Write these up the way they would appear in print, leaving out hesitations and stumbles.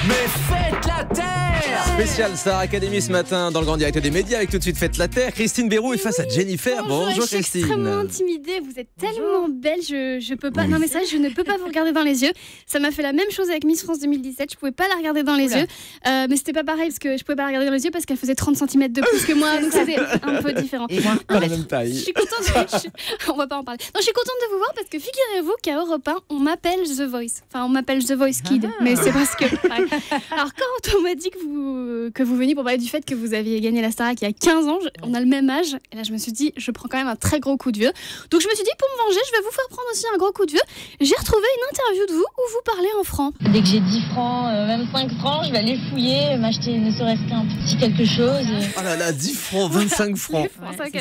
Mais faites la terre. Spécial Star Academy ce matin dans le grand direct des médias avec tout de suite Faites la terre. Christine Béroux est face à Jennifer. Bonjour Je suis Christine. extrêmement intimidée, vous êtes tellement belle, je peux pas. Non mais ça, je ne peux pas vous regarder dans les yeux. Ça m'a fait la même chose avec Miss France 2017, je pouvais pas la regarder dans les yeux. Mais c'était pas pareil parce que je pouvais pas la regarder dans les yeux parce qu'elle faisait 30 cm de plus que moi, donc c'était un peu différent. Et moi, Pas la même taille. Je suis contente. On va pas en parler. Non, je suis contente de vous voir parce que figurez-vous qu'à Europe 1, on m'appelle The Voice. Enfin, on m'appelle The Voice Kid, mais c'est parce que. Ouais. Alors quand on m'a dit que vous veniez pour parler du fait que vous aviez gagné la Starac il y a 15 ans, on a le même âge, et là je me suis dit, je prends quand même un très gros coup de vieux. Donc je me suis dit, pour me venger, je vais vous faire prendre aussi un gros coup de vieux. J'ai retrouvé une interview de vous où vous parlez en francs. Dès que j'ai 10 francs, même 5 francs, je vais aller fouiller, m'acheter ne serait-ce qu'un petit quelque chose. Oh là là, 10 francs, 25 francs.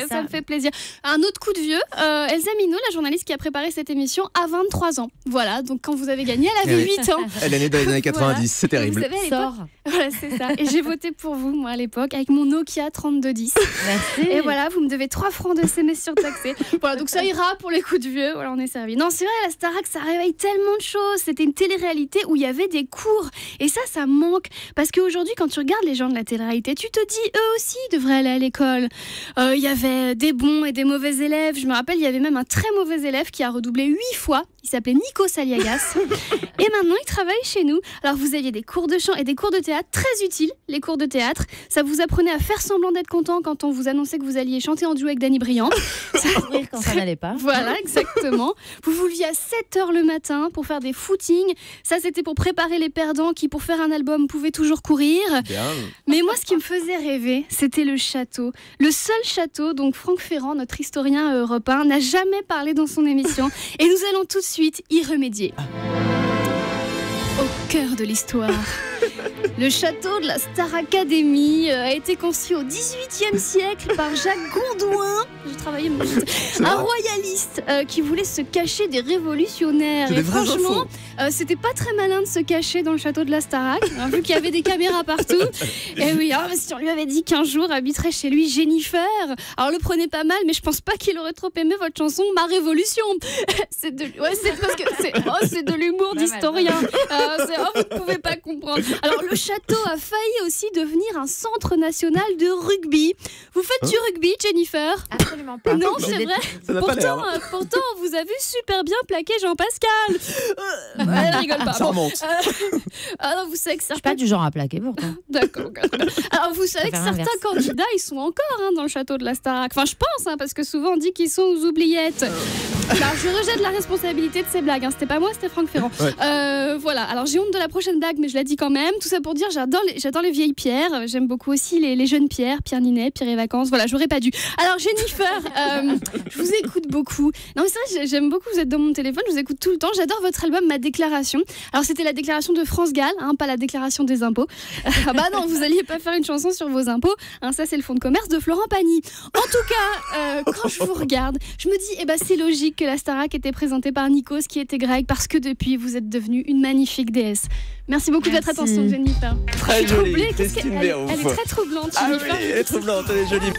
Ça me fait plaisir. Un autre coup de vieux, Elsa Minot, la journaliste qui a préparé cette émission, a 23 ans. Voilà, donc quand vous avez gagné, elle avait 8 ans. Elle est née dans les années 90, voilà. C'est terrible. Vous savez, à l'époque, voilà, c'est ça. Et j'ai voté pour vous, moi, à l'époque, avec mon Nokia 3210. Merci. Et voilà, vous me devez 3 francs de SMS surtaxés. Voilà, donc ça ira pour les coups de vieux. Voilà, on est servi. Non, c'est vrai, la Starac, ça réveille tellement de choses. C'était une télé-réalité où il y avait des cours. Et ça manque. Parce qu'aujourd'hui, quand tu regardes les gens de la télé-réalité, tu te dis, eux aussi devraient aller à l'école. Il y avait des bons et des mauvais élèves. Je me rappelle, il y avait même un très mauvais élève qui a redoublé 8 fois. Il s'appelait Nico Saliagas. Et maintenant, il travaille chez nous. Alors, vous aviez des cours de chant et des cours de théâtre très utiles. Les cours de théâtre, ça vous apprenait à faire semblant d'être content quand on vous annonçait que vous alliez chanter en duo avec Danny Briand. Rire quand ça n'allait pas. Voilà, exactement. Vous vous leviez à 7h le matin pour faire des footings. Ça, c'était pour préparer les perdants qui, pour faire un album, pouvaient toujours courir. Bien. Mais moi, ce qui me faisait rêver, c'était le château. Le seul château dont Franck Ferrand, notre historien européen, n'a jamais parlé dans son émission. Et nous allons tout de suite y remédier. Au cœur de l'histoire. Le château de la Star Academy a été construit au XVIIIe siècle par Jacques Gondouin. J'ai travaillé mon un royaliste qui voulait se cacher des révolutionnaires. Et franchement, c'était pas très malin de se cacher dans le château de la Starac, vu qu'il y avait des caméras partout. Et oui, si on lui avait dit qu'un jour habiterait chez lui Jennifer, alors le prenez pas mal, mais je pense pas qu'il aurait trop aimé votre chanson Ma Révolution. C'est de l'humour d'historien. Vous ne pouvez pas comprendre. Alors le château a failli aussi devenir un centre national de rugby. Vous faites du rugby, Jennifer? Absolument pas. Non, c'est vrai. Pourtant, on vous a vu super bien plaquer Jean-Pascal. Elle rigole pas. Ça remonte. Alors, vous savez que Je certains... suis pas du genre à plaquer pourtant. D'accord. Alors, vous savez que certains candidats, ils sont encore dans le château de la Starac. Enfin, je pense, parce que souvent on dit qu'ils sont aux oubliettes. Alors, je rejette la responsabilité de ces blagues. C'était pas moi, c'était Franck Ferrand. Ouais. Voilà. Alors, j'ai honte de la prochaine blague, mais je la dis quand même. Tout ça pour dire, j'adore les vieilles pierres. J'aime beaucoup aussi les jeunes pierres, Pierre Ninet, Pierre et Vacances. Voilà, j'aurais pas dû. Alors, Jennifer, je vous écoute beaucoup. Non, mais c'est vrai, j'aime beaucoup. Vous êtes dans mon téléphone, je vous écoute tout le temps. J'adore votre album, Ma Déclaration. Alors, c'était la déclaration de France Gall, pas la déclaration des impôts. Non, vous alliez pas faire une chanson sur vos impôts. Ça, c'est le fonds de commerce de Florent Pagny. En tout cas, quand je vous regarde, je me dis, c'est logique que la Starac était présentée par Nikos, qui était grec, parce que depuis, vous êtes devenue une magnifique déesse. Merci beaucoup de votre attention, Jennifer. Très jolie, Elle est Christine Béroux. très troublante, Ah Jennifer. oui, elle est troublante, elle est jolie.